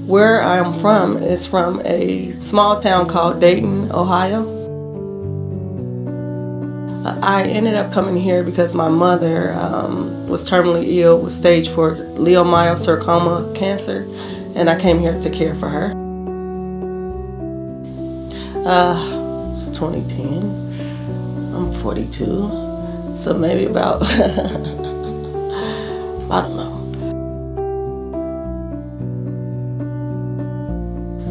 Where I am from is from a small town called Dayton, Ohio. I ended up coming here because my mother was terminally ill with stage 4 leiomyosarcoma cancer, and I came here to care for her. It was 2010. I'm 42, so maybe about, I don't know.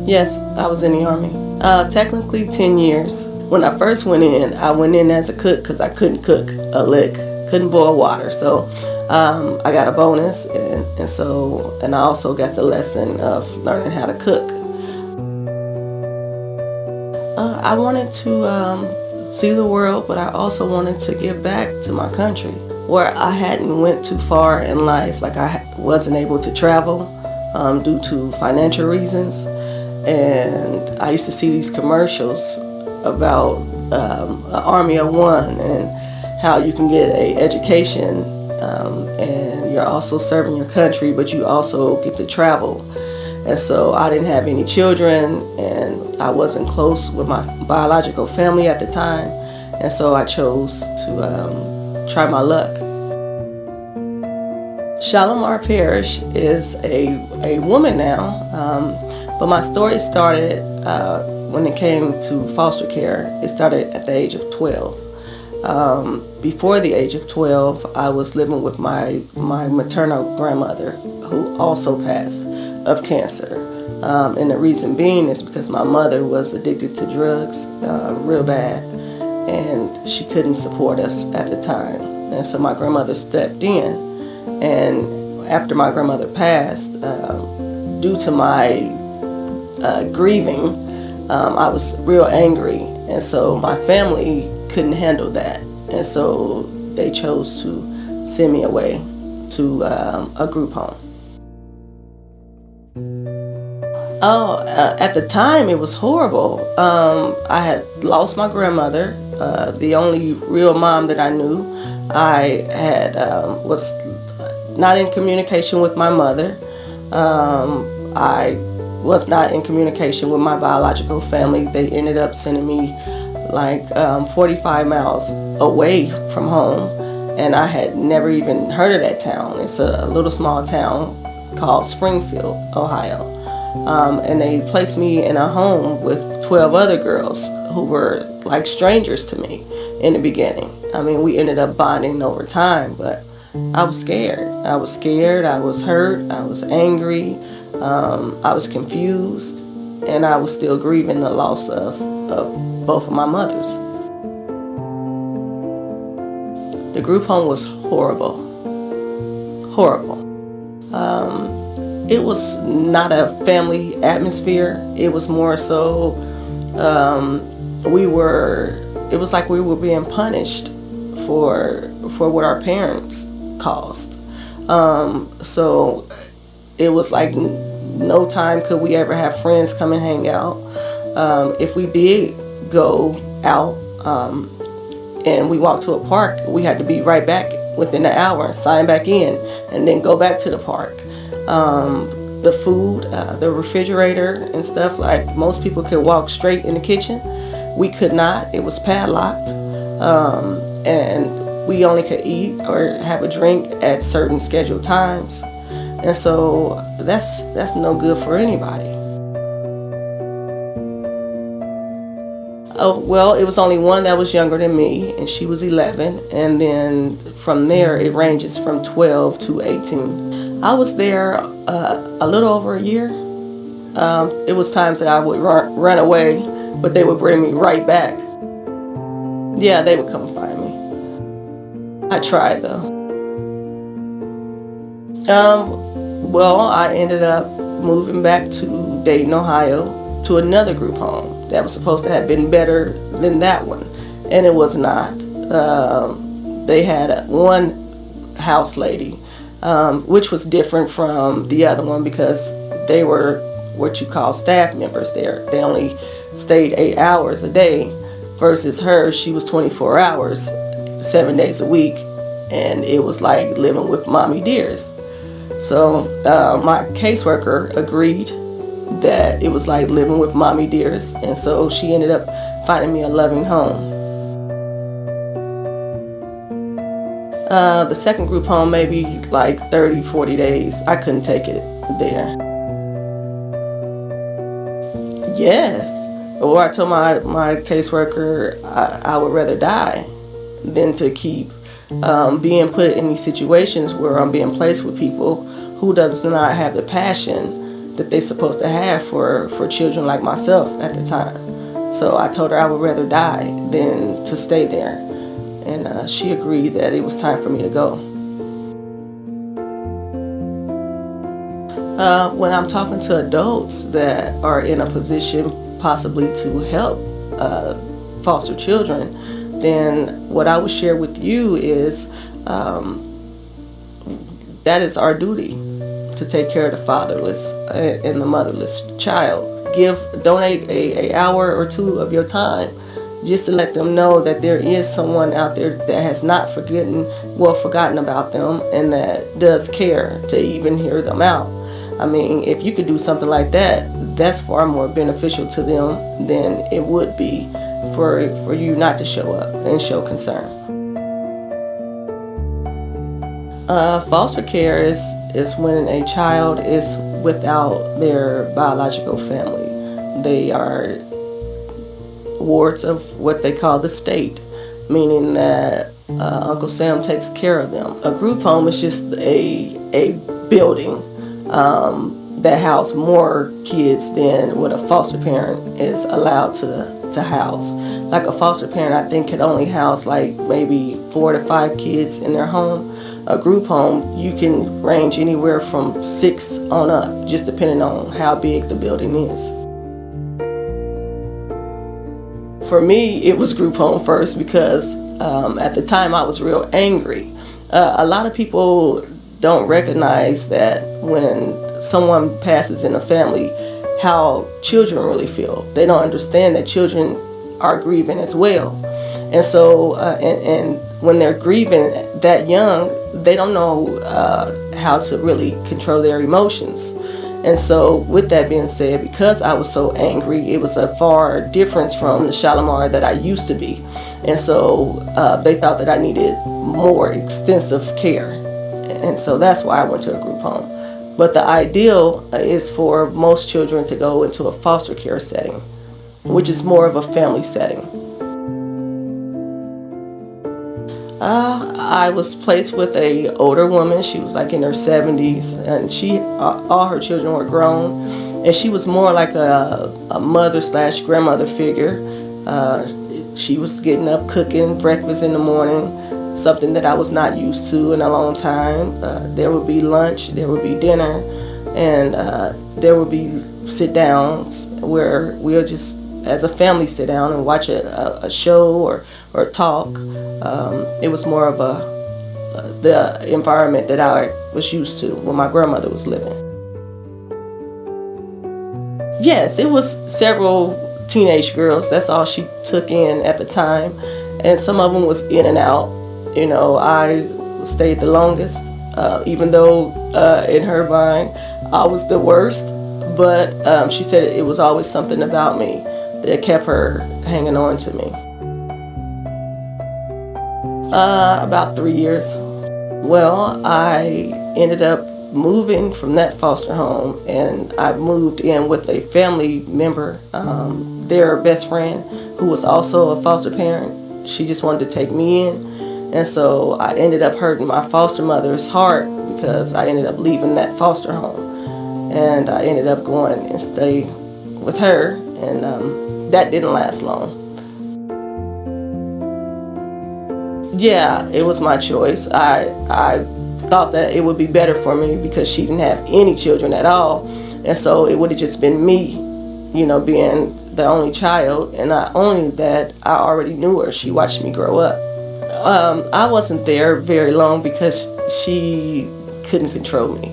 Yes, I was in the Army. Technically 10 years. When I first went in as a cook because I couldn't cook a lick, couldn't boil water. So I got a bonus, and I also got the lesson of learning how to cook. I wanted to see the world, but I also wanted to give back to my country, where I hadn't went too far in life. Like I wasn't able to travel due to financial reasons. And I used to see these commercials about an army of one and how you can get an education and you're also serving your country, but you also get to travel. And so I didn't have any children, and I wasn't close with my biological family at the time, and so I chose to try my luck. Shalamar Parrish is a woman now. But my story started when it came to foster care. It started at the age of 12. Before the age of 12, I was living with my maternal grandmother, who also passed of cancer. And the reason being is because my mother was addicted to drugs real bad, and she couldn't support us at the time. And so my grandmother stepped in, and after my grandmother passed, due to my grieving, I was real angry, and so my family couldn't handle that, and so they chose to send me away to a group home. At the time it was horrible. I had lost my grandmother, the only real mom that I knew. I had was not in communication with my mother. I was not in communication with my biological family. They ended up sending me like 45 miles away from home, and I had never even heard of that town. It's a little small town called Springfield, Ohio. And they placed me in a home with 12 other girls who were like strangers to me in the beginning. I mean, we ended up bonding over time, but I was scared. I was hurt, I was angry. I was confused, and I was still grieving the loss of both of my mothers. The group home was horrible. It was not a family atmosphere. It was more so, it was like we were being punished for what our parents caused. So it was like no time could we ever have friends come and hang out. If we did go out and we walked to a park, we had to be right back within an hour and sign back in and then go back to the park. The food, the refrigerator and stuff, like most people could walk straight in the kitchen. We could not. It was padlocked. And we only could eat or have a drink at certain scheduled times. And so that's no good for anybody. Oh, well, it was only one that was younger than me, and she was 11. And then from there, it ranges from 12 to 18. I was there a little over a year. It was times that I would run away, but they would bring me right back. Yeah, they would come find me. I tried though. Well, I ended up moving back to Dayton, Ohio, to another group home that was supposed to have been better than that one, and it was not. They had one house lady, which was different from the other one because they were what you call staff members there. They only stayed 8 hours a day versus her, she was 24 hours, 7 days a week, and it was like living with mommy dears. So my caseworker agreed that it was like living with mommy dearest, and so she ended up finding me a loving home. The second group home, maybe like 30, 40 days. I couldn't take it there. Yes. Or I told my caseworker I would rather die than to keep being put in these situations where I'm being placed with people who does not have the passion that they're supposed to have for children like myself at the time. So I told her I would rather die than to stay there. And she agreed that it was time for me to go. When I'm talking to adults that are in a position possibly to help foster children, then what I would share with you is that is our duty to take care of the fatherless and the motherless child. Donate a hour or two of your time just to let them know that there is someone out there that has not forgotten about them and that does care to even hear them out. I mean, if you could do something like that, that's far more beneficial to them than it would be for you not to show up and show concern. Foster care is when a child is without their biological family. They are wards of what they call the state, meaning that Uncle Sam takes care of them. A group home is just a building that house more kids than what a foster parent is allowed to house. Like a foster parent, I think, could only house like maybe 4 to 5 kids in their home. A group home, you can range anywhere from 6 on up, just depending on how big the building is. For me, it was group home first because at the time I was real angry. A lot of people don't recognize that when someone passes in a family, how children really feel. They don't understand that children are grieving as well. And so, and when they're grieving that young, they don't know how to really control their emotions. And so with that being said, because I was so angry, it was a far difference from the Shalamar that I used to be. And so they thought that I needed more extensive care. And so that's why I went to a group home. But the ideal is for most children to go into a foster care setting, which is more of a family setting. I was placed with a older woman. She was like in her 70s, and all her children were grown, and she was more like a mother/grandmother figure. She was getting up, cooking breakfast in the morning, something that I was not used to in a long time. There would be lunch, there would be dinner, and there would be sit downs where we'll just, as a family, sit down and watch a show or talk. It was more of the environment that I was used to when my grandmother was living. Yes, it was several teenage girls. That's all she took in at the time, and some of them was in and out. You know, I stayed the longest, even though in her mind I was the worst. But she said it was always something about me that kept her hanging on to me. About 3 years. Well, I ended up moving from that foster home, and I moved in with a family member, their best friend, who was also a foster parent. She just wanted to take me in, and so I ended up hurting my foster mother's heart because I ended up leaving that foster home, and I ended up going and stay with her, and that didn't last long. Yeah, it was my choice. I thought that it would be better for me because she didn't have any children at all, and so it would have just been me, you know, being the only child. And not only that, I already knew her. She watched me grow up. I wasn't there very long because she couldn't control me.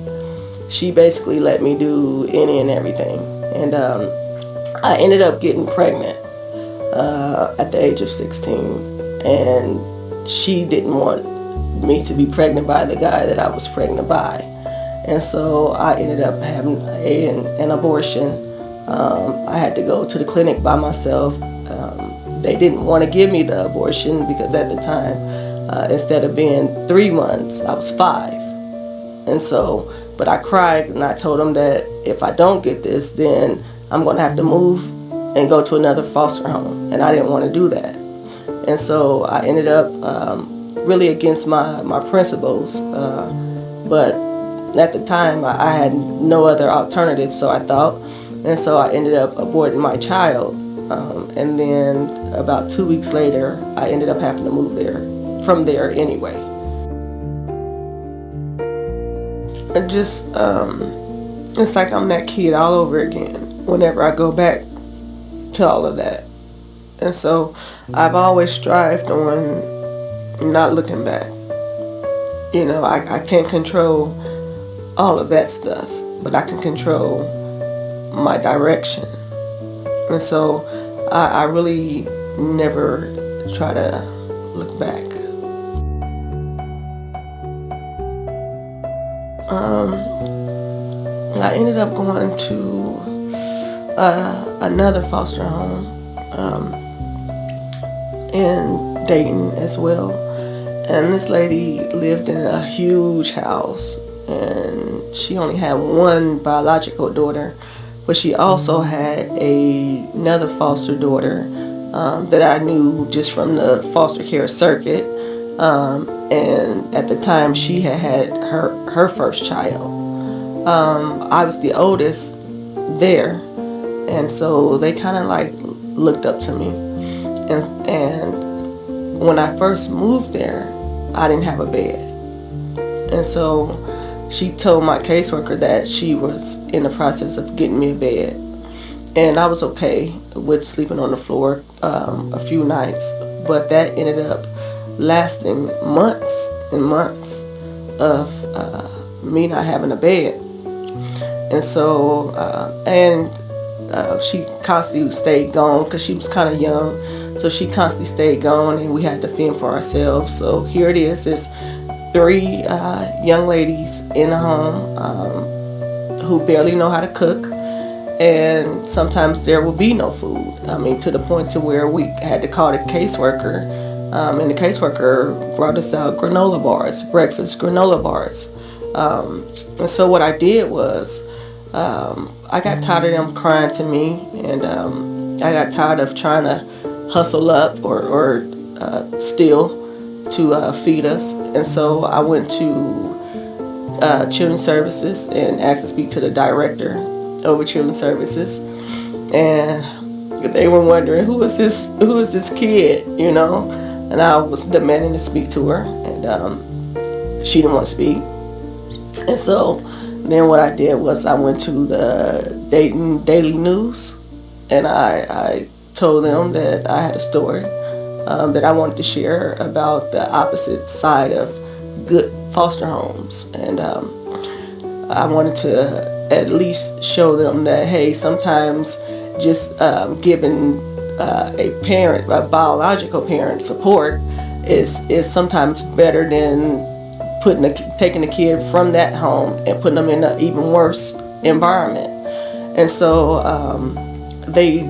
She basically let me do any and everything, and I ended up getting pregnant at the age of 16, and she didn't want me to be pregnant by the guy that I was pregnant by. And so I ended up having an abortion I had to go to the clinic by myself. They didn't want to give me the abortion because at the time, instead of being 3 months, I was 5. And so, but I cried and I told them that if I don't get this, then I'm going to have to move and go to another foster home. And I didn't want to do that. And so I ended up really against my principles. But at the time, I had no other alternative, so I thought. And so I ended up aborting my child. And then about 2 weeks later, I ended up having to move from there anyway. It just, it's like I'm that kid all over again whenever I go back to all of that. And so I've always strived on not looking back. You know, I can't control all of that stuff, but I can control my direction. And so I really never try to look back. I ended up going to another foster home in Dayton as well. And this lady lived in a huge house, and she only had one biological daughter, but she also had another foster daughter that I knew just from the foster care circuit. And at the time, she had her first child. I was the oldest there, and so they kind of like looked up to me. And when I first moved there, I didn't have a bed. And so she told my caseworker that she was in the process of getting me a bed. And I was okay with sleeping on the floor a few nights, but that ended up lasting months and months of me not having a bed. And so, she constantly stayed gone because she was kind of young. So she constantly stayed gone, and we had to fend for ourselves. So here it is, it's 3 young ladies in a home who barely know how to cook. And sometimes there will be no food. I mean, to the point to where we had to call the caseworker. And the caseworker brought us out granola bars, breakfast granola bars. And so what I did was, I got tired of them crying to me, and I got tired of trying to hustle up or steal to feed us. And so I went to Children's Services and asked to speak to the director over Children's Services. And they were wondering, who is this kid, you know? And I was demanding to speak to her, and she didn't want to speak. And so then what I did was I went to the Dayton Daily News, and I told them that I had a story that I wanted to share about the opposite side of good foster homes. And I wanted to at least show them that, hey, sometimes just giving a biological parent support is sometimes better than taking the kid from that home and putting them in an even worse environment. And so they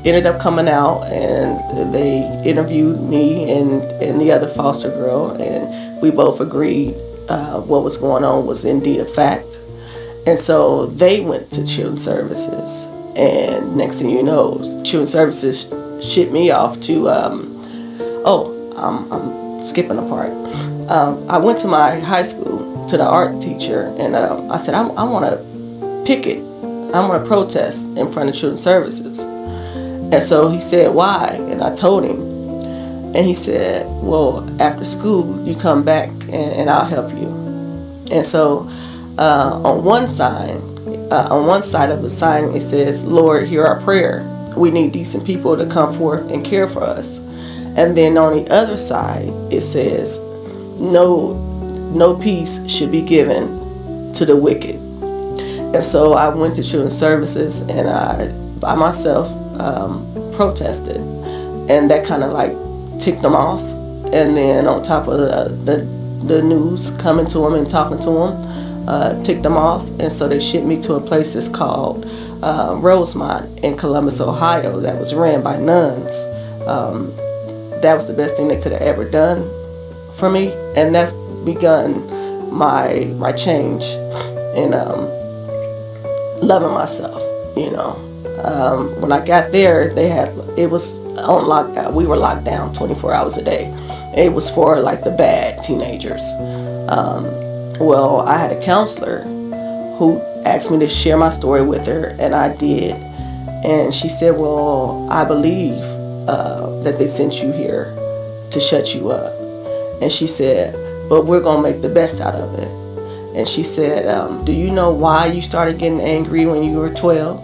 ended up coming out, and they interviewed me and the other foster girl, and we both agreed what was going on was indeed a fact. And so they went to Children's Services, and next thing you know, Children's Services shipped me off to I'm skipping a part. I went to my high school, to the art teacher, and I said, I want to picket. I want to protest in front of Children's Services. And so he said, why? And I told him. And he said, well, after school, you come back and I'll help you. And so on one side of the sign, it says, Lord, hear our prayer. We need decent people to come forth and care for us. And then on the other side, it says, no peace should be given to the wicked. And so I went to Children's Services, and I, by myself, protested. And that kind of like ticked them off. And then on top of the news coming to them and talking to them, ticked them off. And so they shipped me to a place that's called Rosemont in Columbus, Ohio, that was ran by nuns. That was the best thing they could have ever done for me, and that's begun my change in loving myself. When I got there, it was on lockdown. We were locked down 24 hours a day. It was for like the bad teenagers. Well, I had a counselor who asked me to share my story with her, and I did. And she said, well, I believe that they sent you here to shut you up. And she said, but we're going to make the best out of it. And she said, do you know why you started getting angry when you were 12?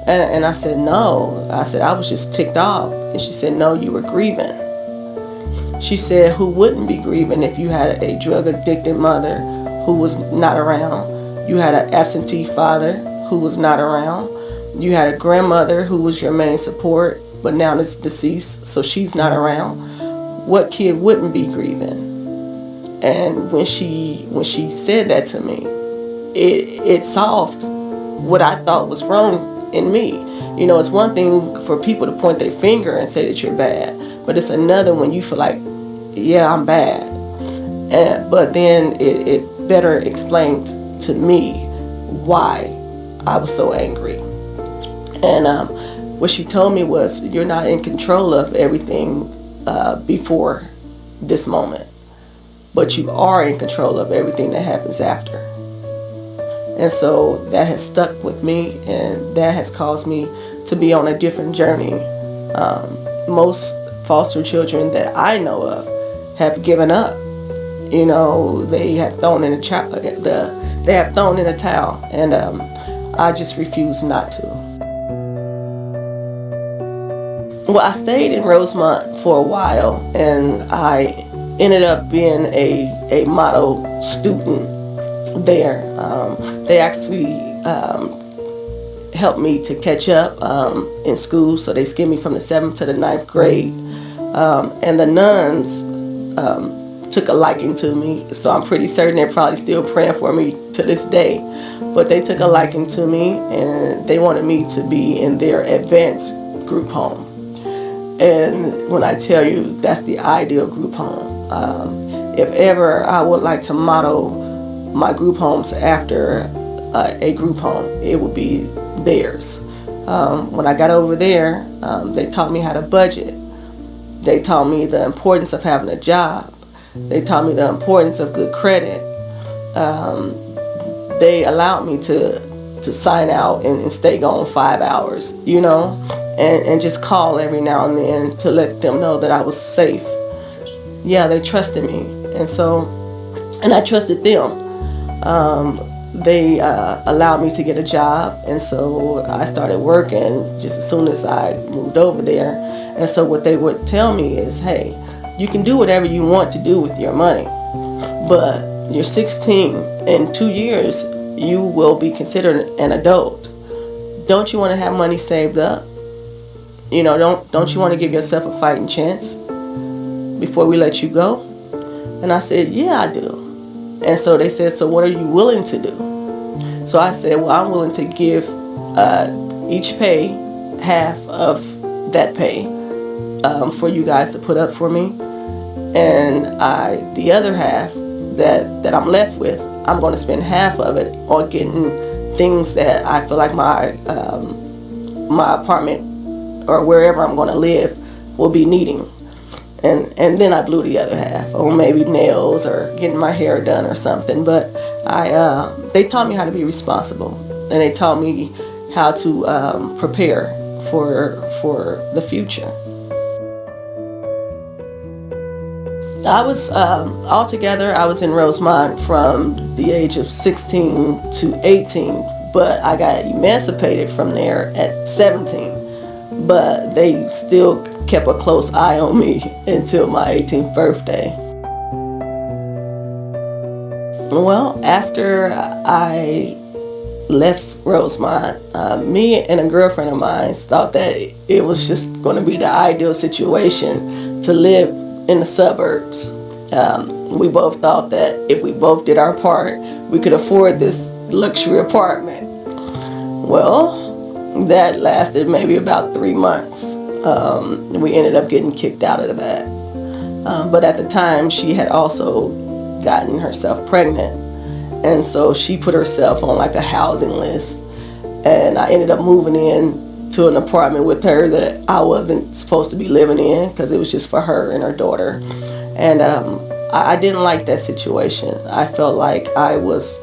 And I said, no. I said, I was just ticked off. And she said, no, you were grieving. She said, who wouldn't be grieving if you had a drug addicted mother who was not around? You had an absentee father who was not around. You had a grandmother who was your main support, but now is deceased, so she's not around. What kid wouldn't be grieving? And when she said that to me, it solved what I thought was wrong in me. It's one thing for people to point their finger and say that you're bad, but it's another when you feel like, yeah, I'm bad. But then it better explained to me why I was so angry. And what she told me was, you're not in control of everything before this moment, but you are in control of everything that happens after. And so that has stuck with me, and that has caused me to be on a different journey. Most foster children that I know of have given up. They have thrown in a towel, and I just refuse not to. Well, I stayed in Rosemont for a while, and I ended up being a model student there. They actually helped me to catch up in school, so they skipped me from the 7th to the 9th grade. And the nuns took a liking to me, so I'm pretty certain they're probably still praying for me to this day. But they took a liking to me, and they wanted me to be in their advanced group home. And when I tell you, that's the ideal group home. If ever I would like to model my group homes after a group home, it would be theirs. When I got over there, they taught me how to budget. They taught me the importance of having a job. They taught me the importance of good credit. They allowed me to sign out and stay gone 5 hours, and just call every now and then to let them know that I was safe. Yeah, they trusted me, and I trusted them. They allowed me to get a job, and so I started working just as soon as I moved over there. And so what they would tell me is, hey, you can do whatever you want to do with your money, but you're 16. In 2 years, you will be considered an adult. Don't you want to have money saved up? Don't you want to give yourself a fighting chance before we let you go? And I said, yeah, I do. And so they said, so what are you willing to do? So I said, well, I'm willing to give each pay half of that pay for you guys to put up for me. And the other half that I'm left with, I'm going to spend half of it on getting things that I feel like my apartment or wherever I'm going to live will be needing. And then I blew the other half, or maybe nails or getting my hair done or something. But they taught me how to be responsible, and they taught me how to prepare for the future. I was altogether, I was in Rosemont from the age of 16 to 18, but I got emancipated from there at 17. But they still kept a close eye on me until my 18th birthday. Well, after I left Rosemont, me and a girlfriend of mine thought that it was just going to be the ideal situation to live in the suburbs. We both thought that if we both did our part, we could afford this luxury apartment. Well, That lasted maybe about 3 months. We ended up getting kicked out of that. But at the time, she had also gotten herself pregnant. And so she put herself on like a housing list. And I ended up moving in to an apartment with her that I wasn't supposed to be living in, because it was just for her and her daughter. And I didn't like that situation. I felt like I was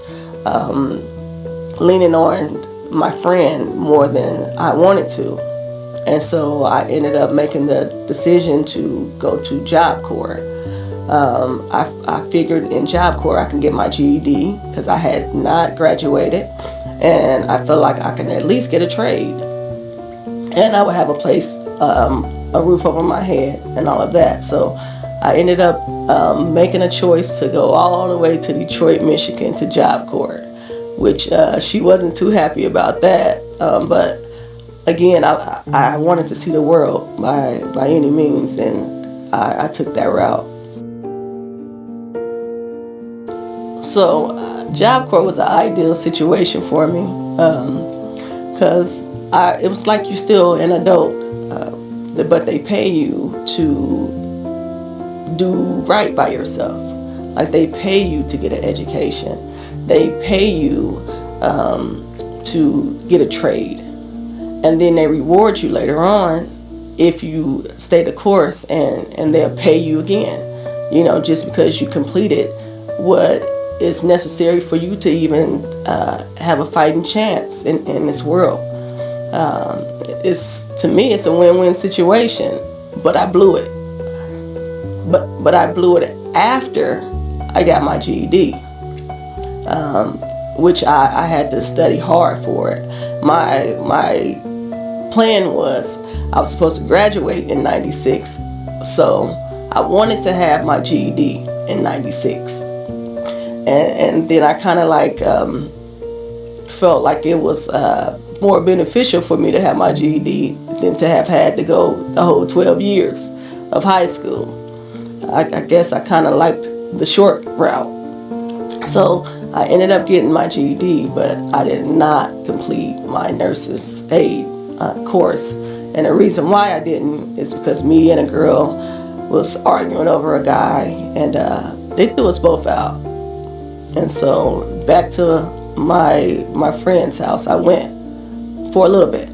leaning on my friend more than I wanted to. And so I ended up making the decision to go to Job Corps. I figured in Job Corps I can get my GED because I had not graduated, and I felt like I could at least get a trade, and I would have a place, a roof over my head, and all of that. So I ended up making a choice to go all the way to Detroit, Michigan, to Job Corps, which she wasn't too happy about that. But again, I wanted to see the world by any means, and I took that route. So Job Corps was an ideal situation for me, because it was like you're still an adult, but they pay you to do right by yourself. Like, they pay you to get an education. They pay you to get a trade. And then they reward you later on if you stay the course, and they'll pay you again, just because you completed what is necessary for you to even have a fighting chance in this world. To me, it's a win-win situation, but I blew it. But I blew it after I got my GED, which I had to study hard for it. My plan was I was supposed to graduate in 96, so I wanted to have my GED in 96. And then I kind of like felt like it was more beneficial for me to have my GED than to have had to go the whole 12 years of high school. I guess I kind of liked the short route. So I ended up getting my GED, but I did not complete my nurse's aid course. And the reason why I didn't is because me and a girl was arguing over a guy, and they threw us both out. And so back to my friend's house I went for a little bit.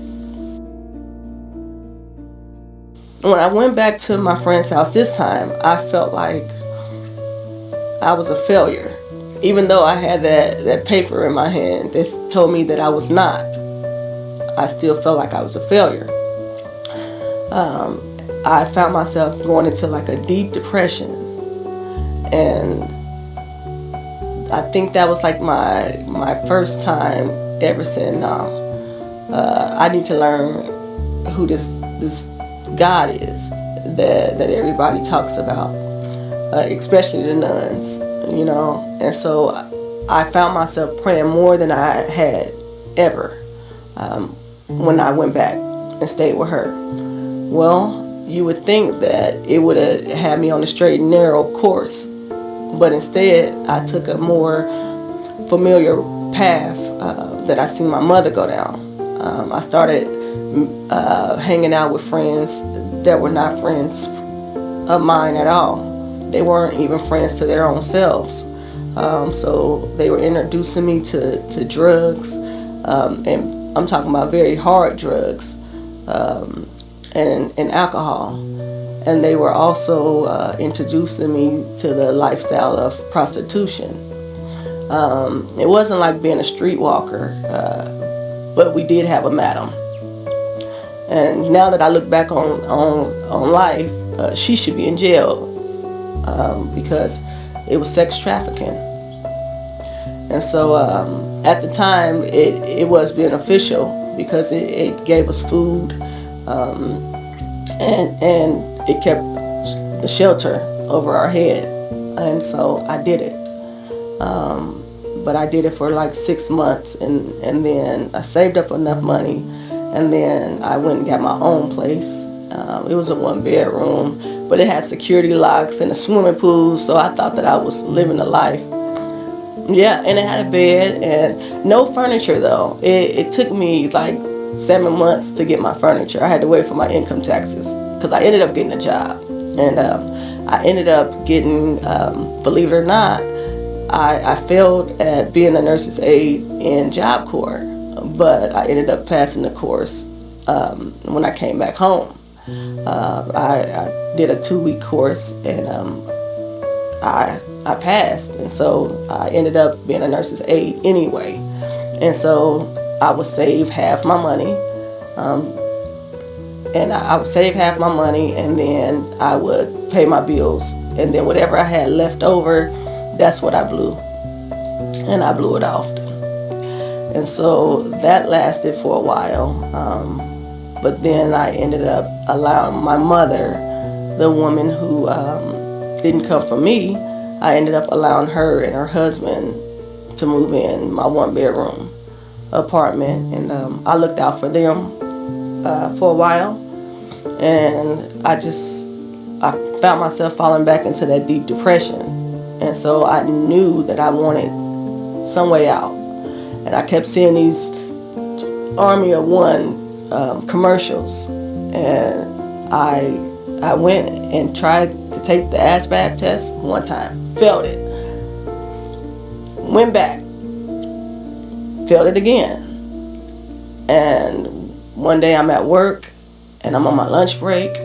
When I went back to my friend's house this time, I felt like I was a failure. Even though I had that paper in my hand that told me that I was not, I still felt like I was a failure. I found myself going into like a deep depression, and I think that was like my first time ever saying, no, I need to learn who this God is that everybody talks about, especially the nuns, And so I found myself praying more than I had ever when I went back and stayed with her. Well, you would think that it would have had me on the straight and narrow course, but instead I took a more familiar path that I seen my mother go down. I started hanging out with friends that were not friends of mine at all. They weren't even friends to their own selves. So they were introducing me to drugs, and I'm talking about very hard drugs, and alcohol. And they were also introducing me to the lifestyle of prostitution. It wasn't like being a streetwalker, but we did have a madam. And now that I look back on life, she should be in jail because it was sex trafficking. And so at the time, it was beneficial because it gave us food, and it kept the shelter over our head. And so I did it. But I did it for like 6 months, and then I saved up enough money, and then I went and got my own place. It was a 1-bedroom, but it had security locks and a swimming pool, so I thought that I was living a life. Yeah, and it had a bed and no furniture though. It took me like 7 months to get my furniture. I had to wait for my income taxes because I ended up getting a job. And I ended up getting, believe it or not, I failed at being a nurse's aide in Job Corps, but I ended up passing the course when I came back home. I did a 2-week course, and I passed, and so I ended up being a nurse's aide anyway. And so I would save half my money, I would save half my money, and then I would pay my bills, and then whatever I had left over, that's what I blew, and I blew it often. And so that lasted for a while, but then I ended up allowing my mother, the woman who didn't come from me, I ended up allowing her and her husband to move in my 1-bedroom apartment, and I looked out for them for a while, and I found myself falling back into that deep depression. And so I knew that I wanted some way out, and I kept seeing these Army of One commercials, and I went and tried to take the ASVAB test one time, failed it, went back, failed it again. And one day I'm at work and I'm on my lunch break,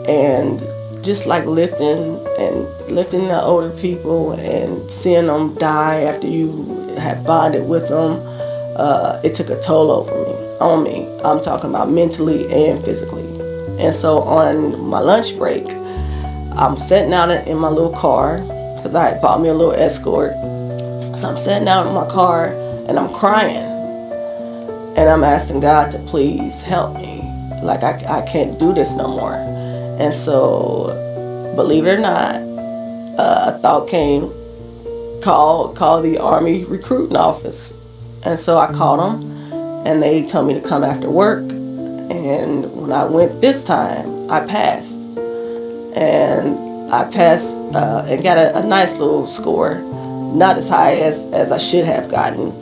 and just like lifting the older people and seeing them die after you had bonded with them, it took a toll on me. I'm talking about mentally and physically. And so on my lunch break, I'm sitting out in my little car, because I had bought me a little Escort. So I'm sitting out in my car and I'm crying, and I'm asking God to please help me. Like, I can't do this no more. And so, believe it or not, a thought came, call the Army recruiting office. And so I called them, and they told me to come after work. And when I went this time, I passed. And I passed and got a nice little score. Not as high as I should have gotten,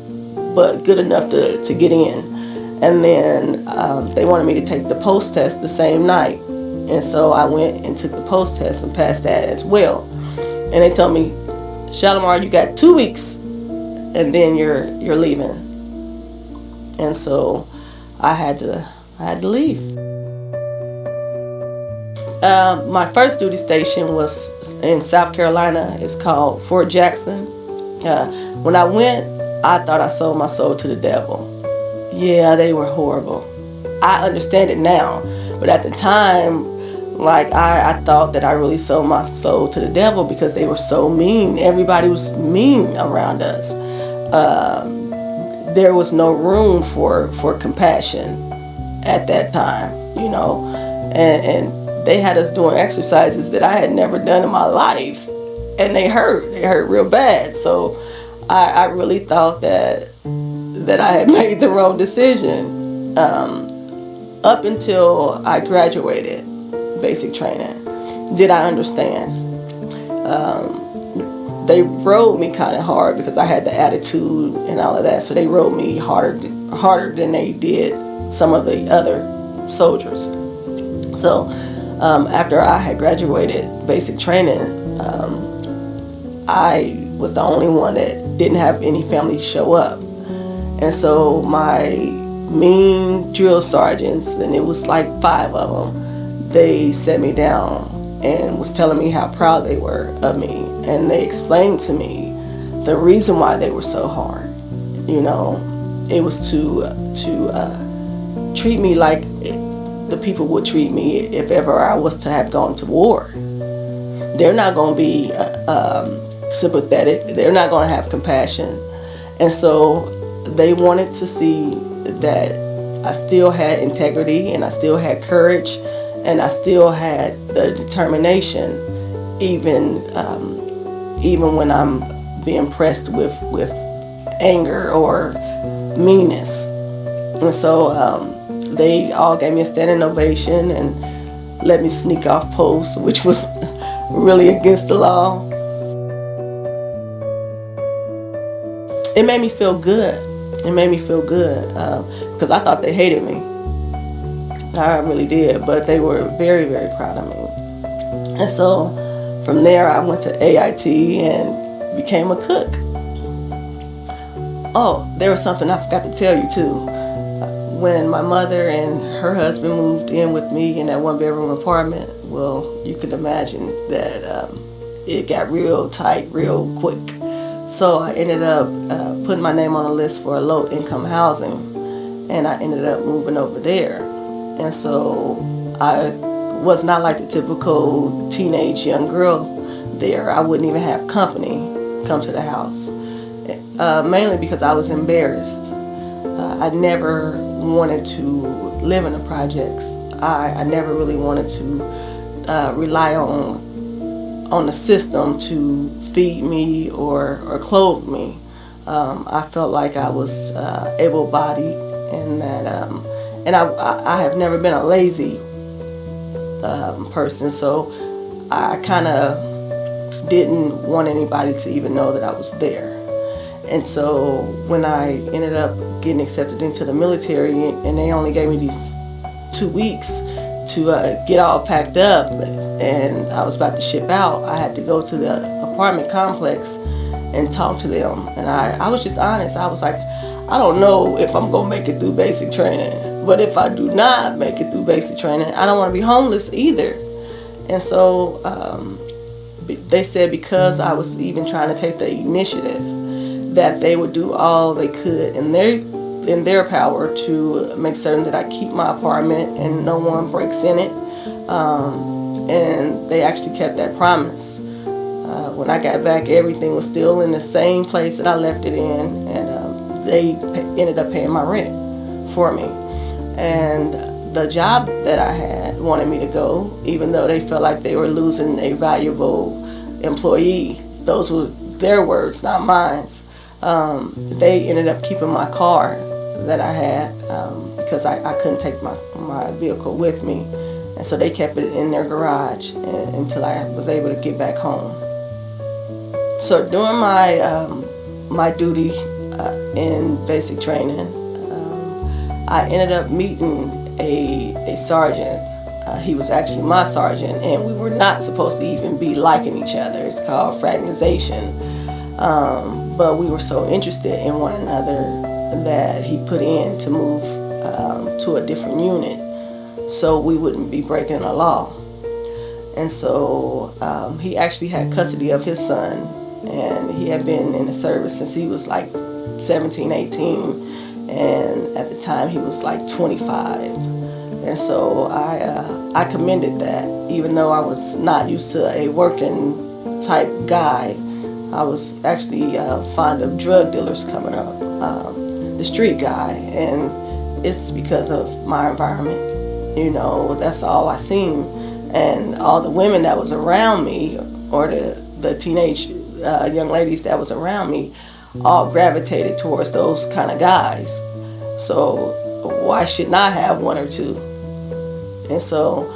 but good enough to get in. And then they wanted me to take the post test the same night. And so I went and took the post test and passed that as well. And they told me, Shalamar, you got 2 weeks, and then you're leaving. And so I had to leave. My first duty station was in South Carolina. It's called Fort Jackson. When I went, I thought I sold my soul to the devil. Yeah, they were horrible. I understand it now, but at the time, like, I thought that I really sold my soul to the devil because they were so mean. Everybody was mean around us. There was no room for compassion at that time, you know, and they had us doing exercises that I had never done in my life, and they hurt real bad. So I really thought that I had made the wrong decision up until I graduated basic training. Did I understand? They rode me kind of hard because I had the attitude and all of that, so they rode me harder than they did some of the other soldiers. So after I had graduated basic training, I was the only one that didn't have any family show up. And so my mean drill sergeants, and it was like 5 of them, they sat me down and was telling me how proud they were of me. And they explained to me the reason why they were so hard. You know, it was to treat me like the people would treat me if ever I was to have gone to war. They're not going to be sympathetic. They're not going to have compassion. And so they wanted to see that I still had integrity, and I still had courage, and I still had the determination, even when I'm being pressed with anger or meanness. And so they all gave me a standing ovation and let me sneak off post, which was really against the law. It made me feel good. It made me feel good because I thought they hated me. I really did, but they were very, very proud of me. And so from there, I went to AIT and became a cook. Oh, there was something I forgot to tell you too. When my mother and her husband moved in with me in that one-bedroom apartment, well, you can imagine that it got real tight real quick. So I ended up putting my name on a list for a low-income housing, and I ended up moving over there. And so I was not like the typical teenage young girl there. I wouldn't even have company come to the house, mainly because I was embarrassed. I never wanted to live in the projects. I never really wanted to rely on the system to feed me or clothe me. I felt like I was able-bodied, and that and I have never been a lazy person, so I kind of didn't want anybody to even know that I was there. And so when I ended up getting accepted into the military, and they only gave me these 2 weeks to get all packed up, and I was about to ship out, I had to go to the apartment complex and talk to them. And I was just honest. I was like, I don't know if I'm gonna make it through basic training, but if I do not make it through basic training, I don't want to be homeless either. And so they said because I was even trying to take the initiative, that they would do all they could in their power to make certain that I keep my apartment and no one breaks in it. And they actually kept that promise. When I got back, everything was still in the same place that I left it in, and they ended up paying my rent for me. And the job that I had wanted me to go, even though they felt like they were losing a valuable employee. Those were their words, not mine. They ended up keeping my car that I had because I couldn't take my vehicle with me. And so they kept it in their garage until I was able to get back home. So during my duty in basic training, I ended up meeting a sergeant. He was actually my sergeant, and we were not supposed to even be liking each other. It's called fraternization. But we were so interested in one another that he put in to move to a different unit so we wouldn't be breaking the law. And so he actually had custody of his son, and he had been in the service since he was like 17, 18, and at the time he was like 25. And so I commended that, even though I was not used to a working type guy. I was actually fond of drug dealers coming up, the street guy, and it's because of my environment. You know, that's all I seen, and all the women that was around me, or the teenage young ladies that was around me, all gravitated towards those kind of guys. So why shouldn't I have one or two? And so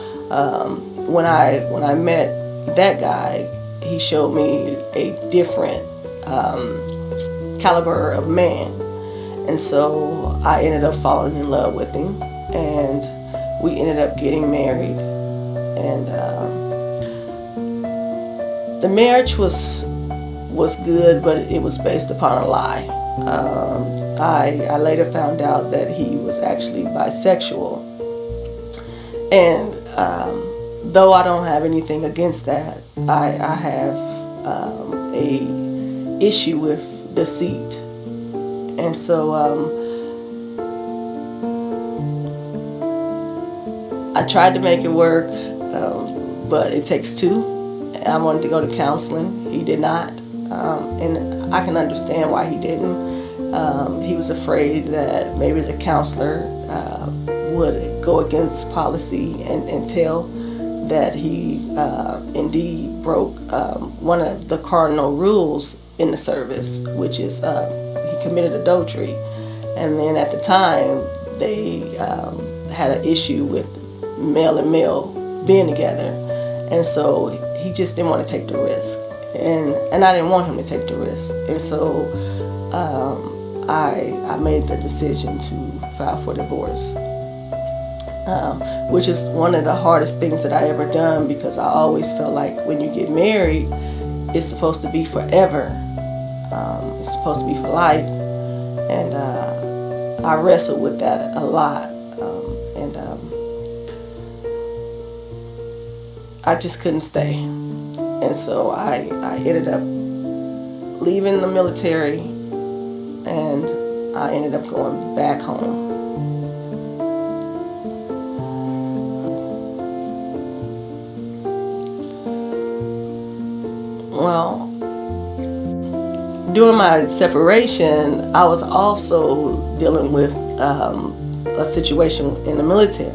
when I met that guy, he showed me a different caliber of man. And so I ended up falling in love with him, and we ended up getting married. And the marriage was good, but it was based upon a lie. I later found out that he was actually bisexual. And though I don't have anything against that, I have a issue with deceit. And so I tried to make it work, but it takes two. I wanted to go to counseling. He did not. And I can understand why he didn't. He was afraid that maybe the counselor would go against policy and tell that he indeed broke one of the cardinal rules in the service, which is he committed adultery. And then at the time, they had an issue with male and male being together. And so he just didn't want to take the risk. And I didn't want him to take the risk. And so I made the decision to file for divorce, which is one of the hardest things that I ever done, because I always felt like when you get married, it's supposed to be forever. It's supposed to be for life, and I wrestled with that a lot, and I just couldn't stay, and so I ended up leaving the military, and I ended up going back home. Well, during my separation, I was also dealing with a situation in the military.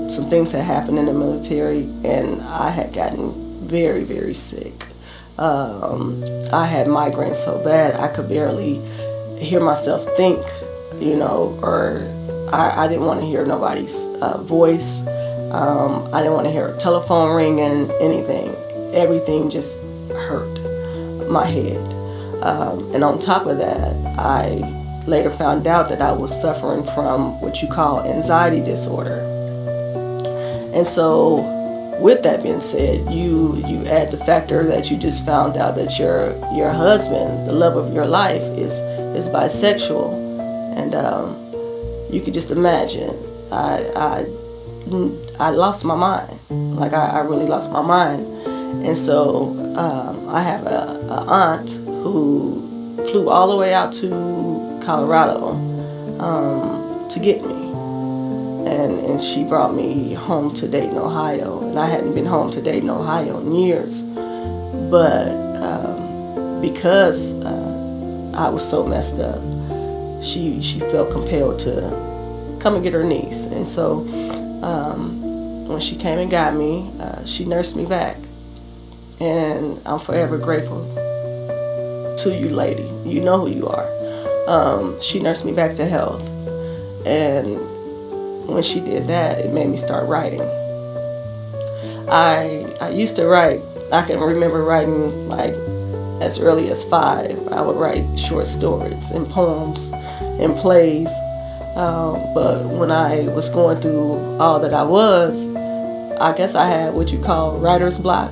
Some things had happened in the military, and I had gotten very, very sick. I had migraines so bad I could barely hear myself think, or I didn't want to hear nobody's voice. I didn't want to hear a telephone ringing, anything. Everything just hurt my head. And on top of that, I later found out that I was suffering from what you call anxiety disorder. And so with that being said, you add the factor that you just found out that your husband, the love of your life, is bisexual, and you could just imagine I lost my mind. Like I really lost my mind. And so I have a aunt who flew all the way out to Colorado to get me. And she brought me home to Dayton, Ohio. And I hadn't been home to Dayton, Ohio in years. But because I was so messed up, she felt compelled to come and get her niece. And so when she came and got me, she nursed me back. And I'm forever grateful to you, lady. You know who you are. She nursed me back to health. And when she did that, it made me start writing. I used to write. I can remember writing like as early as 5. I would write short stories and poems and plays. But when I was going through all that I was, I guess I had what you call writer's block.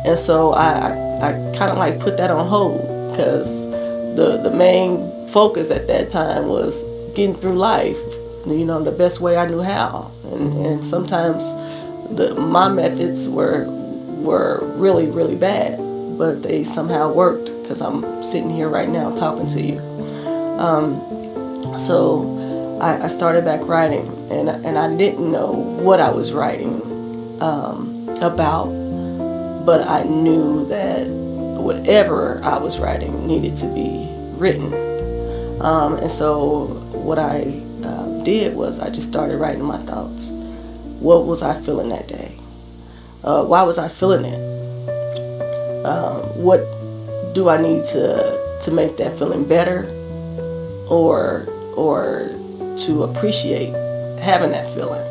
And so I kind of like put that on hold, because the main focus at that time was getting through life, the best way I knew how. And sometimes my methods were really, really bad, but they somehow worked, because I'm sitting here right now talking to you. So I started back writing, and I didn't know what I was writing about, but I knew that whatever I was writing needed to be written. And so what I did was I just started writing my thoughts. What was I feeling that day? Why was I feeling it? What do I need to make that feeling better, or to appreciate having that feeling?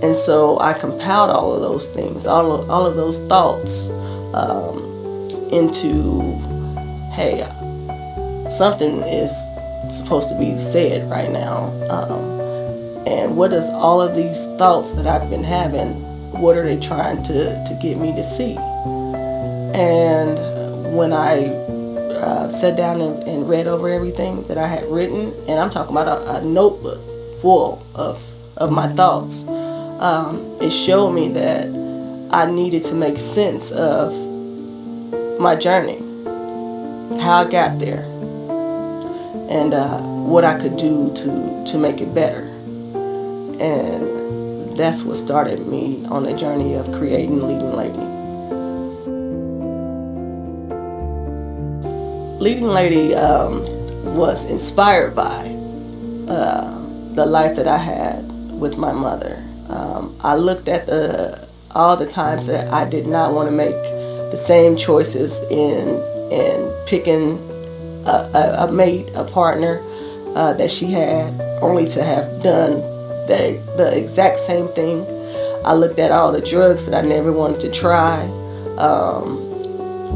And so I compiled all of those things, all of those thoughts into, hey, something is supposed to be said right now. And what is all of these thoughts that I've been having, what are they trying to get me to see? And when I sat down and read over everything that I had written, and I'm talking about a notebook full of my thoughts, it showed me that I needed to make sense of my journey, how I got there, and what I could do to make it better. And that's what started me on the journey of creating Leading Lady. Leading Lady was inspired by the life that I had with my mother. I looked at all the times that I did not want to make the same choices in picking a mate, a partner that she had, only to have done the exact same thing. I looked at all the drugs that I never wanted to try,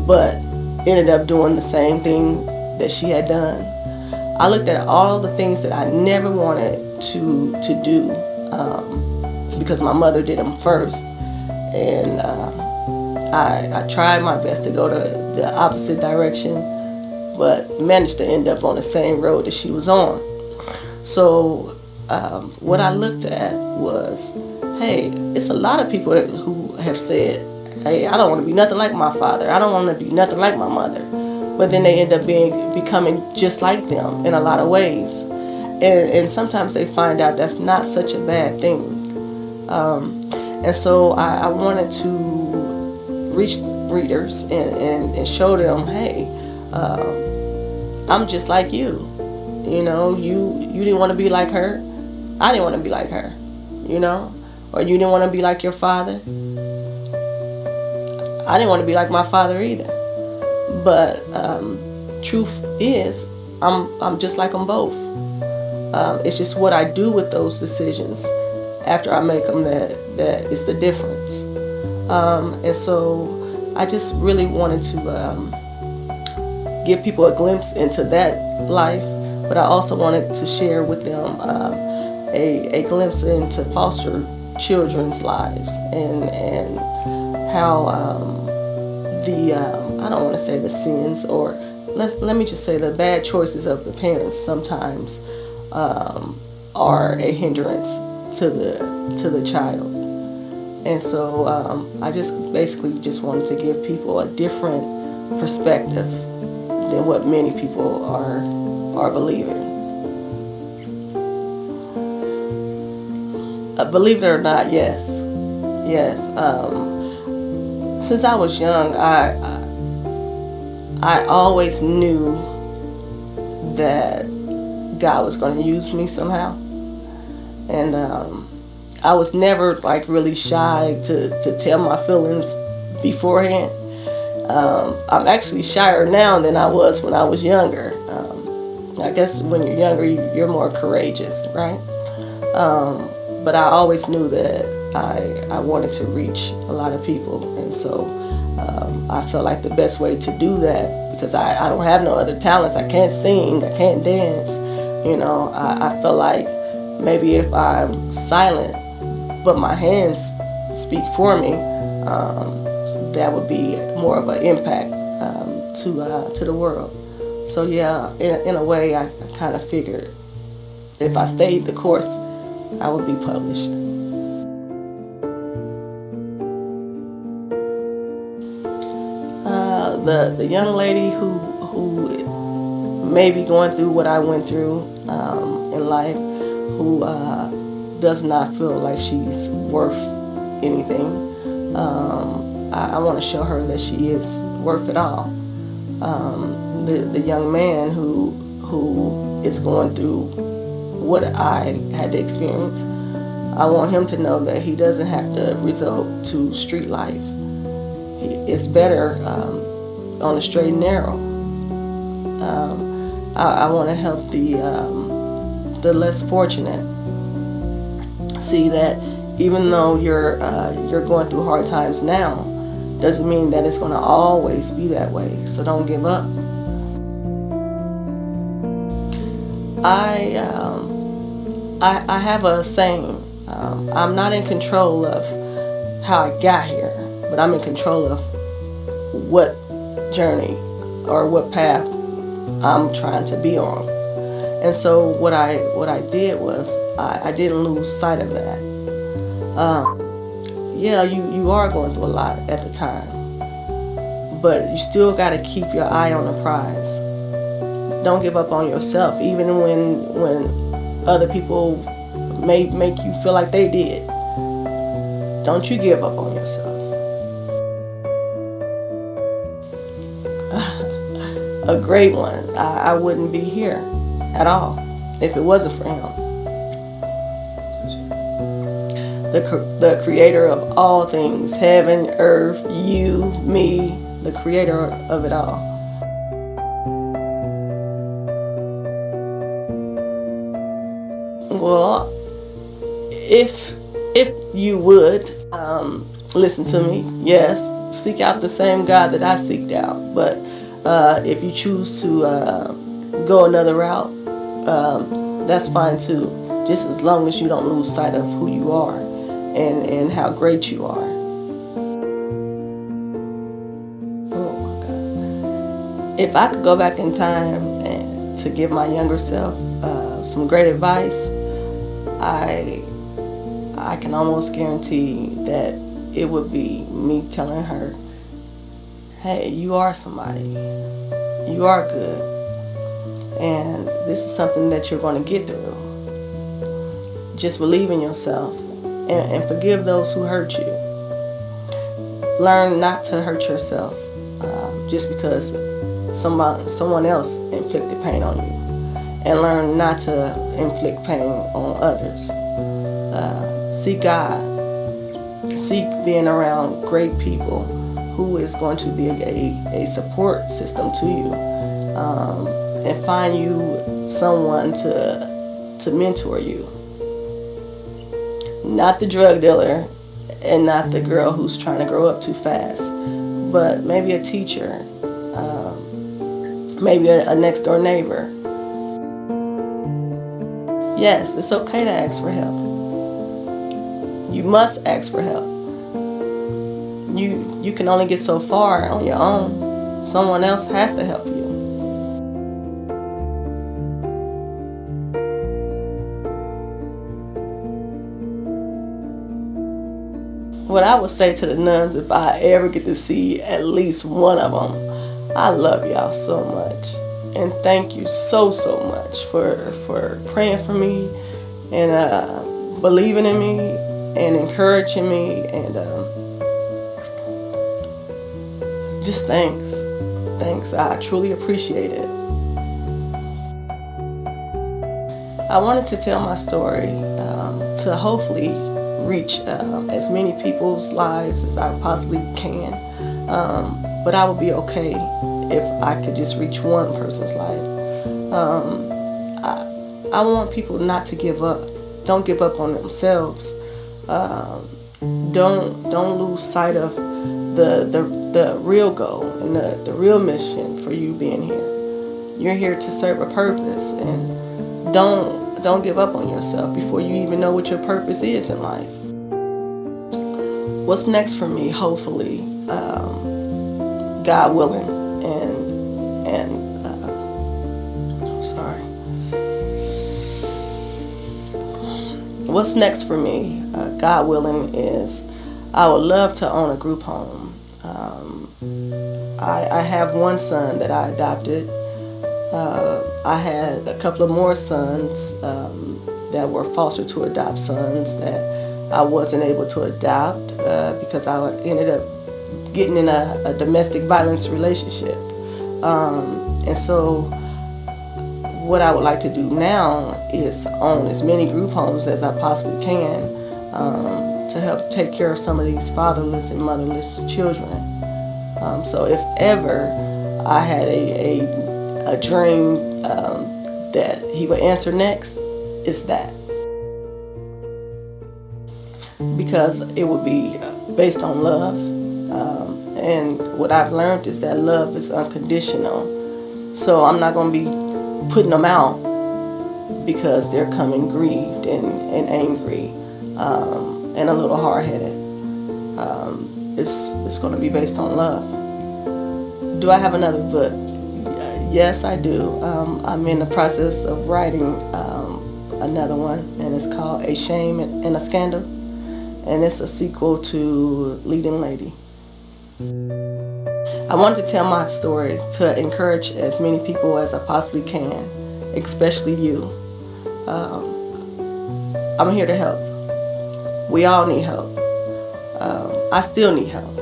but ended up doing the same thing that she had done. I looked at all the things that I never wanted to do, because my mother did them first, and I tried my best to go to the opposite direction, but managed to end up on the same road that she was on. So what I looked at was, hey, it's a lot of people who have said, hey, I don't want to be nothing like my father. I don't want to be nothing like my mother. But then they end up becoming just like them in a lot of ways. And sometimes they find out that's not such a bad thing. And so I wanted to reach readers and show them, hey, I'm just like you. You know, you didn't want to be like her. I didn't want to be like her. You know, or you didn't want to be like your father. I didn't want to be like my father either. But truth is, I'm just like them both. It's just what I do with those decisions after I make them that is the difference. And so I just really wanted to give people a glimpse into that life, but I also wanted to share with them a glimpse into foster children's lives and how I don't want to say the sins, or let me just say the bad choices of the parents sometimes are a hindrance to the child. And so I just basically just wanted to give people a different perspective than what many people are believing. Believe it or not, yes. Since I was young, I always knew that God was going to use me somehow, and I was never like really shy to tell my feelings beforehand. I'm actually shyer now than I was when I was younger. I guess when you're younger, you're more courageous, right? But I always knew that I wanted to reach a lot of people, and so I felt like the best way to do that, because I don't have no other talents. I can't sing, I can't dance. You know, I felt like maybe if I'm silent, but my hands speak for me, that would be more of an impact to the world. So yeah, in a way, I kind of figured if I stayed the course, I would be published. The young lady who may be going through what I went through in life, who does not feel like she's worth anything, I want to show her that she is worth it all. The young man who is going through what I had to experience, I want him to know that he doesn't have to resort to street life. It's better on the straight and narrow. I want to help the less fortunate see that even though you're going through hard times now, doesn't mean that it's going to always be that way. So don't give up. I have a saying. I'm not in control of how I got here, but I'm in control of what journey or what path I'm trying to be on. And so what I did was I didn't lose sight of that. Yeah, you are going through a lot at the time, but you still got to keep your eye on the prize. Don't give up on yourself, even when other people may make you feel like they did. Don't you give up on yourself. A great one. I wouldn't be here at all if it wasn't for him. The creator of all things, heaven, earth, you, me, the creator of it all. Well, if you would listen to me, yes, seek out the same God that I seeked out. But If you choose to go another route, that's fine too. Just as long as you don't lose sight of who you are and how great you are. Oh my God. If I could go back in time and to give my younger self some great advice, I can almost guarantee that it would be me telling her, hey, you are somebody. You are good. And this is something that you're going to get through. Just believe in yourself and forgive those who hurt you. Learn not to hurt yourself just because someone else inflicted pain on you. And learn not to inflict pain on others. Seek God. Seek being around great people who is going to be a support system to you. And find you someone to mentor you. Not the drug dealer and not the girl who's trying to grow up too fast, but maybe a teacher, maybe a next door neighbor. Yes, it's okay to ask for help. You must ask for help. You can only get so far on your own. Someone else has to help you. What I would say to the nuns, if I ever get to see at least one of them, I love y'all so much. And thank you so much for praying for me and believing in me and encouraging me and just thanks. I truly appreciate it. I wanted to tell my story to hopefully reach as many people's lives as I possibly can. But I would be okay if I could just reach one person's life. I want people not to give up. Don't give up on themselves. Don't lose sight of the real goal and the real mission for you being here. You're here to serve a purpose, and don't give up on yourself before you even know what your purpose is in life. What's next for me? Hopefully, God willing, What's next for me, God willing, is I would love to own a group home. I have one son that I adopted. I had a couple of more sons that were foster to adopt sons that I wasn't able to adopt because I ended up getting in a domestic violence relationship. And so what I would like to do now is own as many group homes as I possibly can to help take care of some of these fatherless and motherless children. So if ever I had a dream that he would answer next, it's that. Because it would be based on love. And what I've learned is that love is unconditional. So I'm not going to be putting them out because they're coming grieved and angry and a little hard-headed. It's going to be based on love. Do I have another book? Yes, I do. I'm in the process of writing another one, and it's called A Shame and a Scandal, and it's a sequel to Leading Lady. I wanted to tell my story to encourage as many people as I possibly can, especially you. I'm here to help. We all need help. I still need help.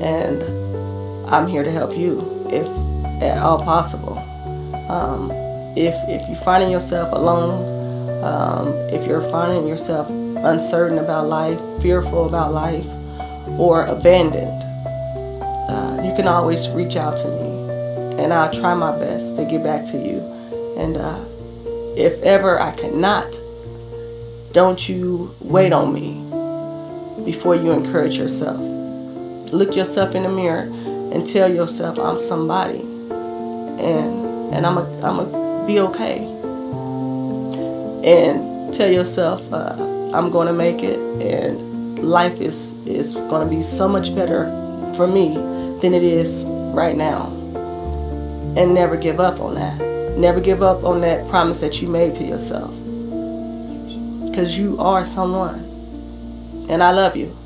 And I'm here to help you if at all possible. If you're finding yourself alone, if you're finding yourself uncertain about life, fearful about life, or abandoned, you can always reach out to me, and I'll try my best to get back to you. And if ever I cannot, don't you wait on me before you encourage yourself. Look yourself in the mirror and tell yourself, I'm somebody, and I'm be okay, and tell yourself, I'm gonna make it, and life is gonna be so much better for me than it is right now. And never give up on that. Never give up on that promise that you made to yourself, because you are someone, and I love you,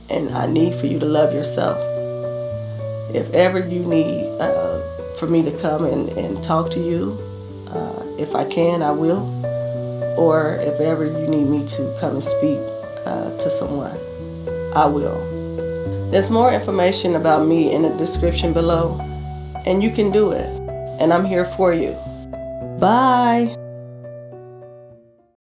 and I need for you to love yourself. If ever you need for me to come and talk to you, if I can, I will. Or if ever you need me to come and speak to someone, I will. There's more information about me in the description below, and you can do it. And I'm here for you. Bye.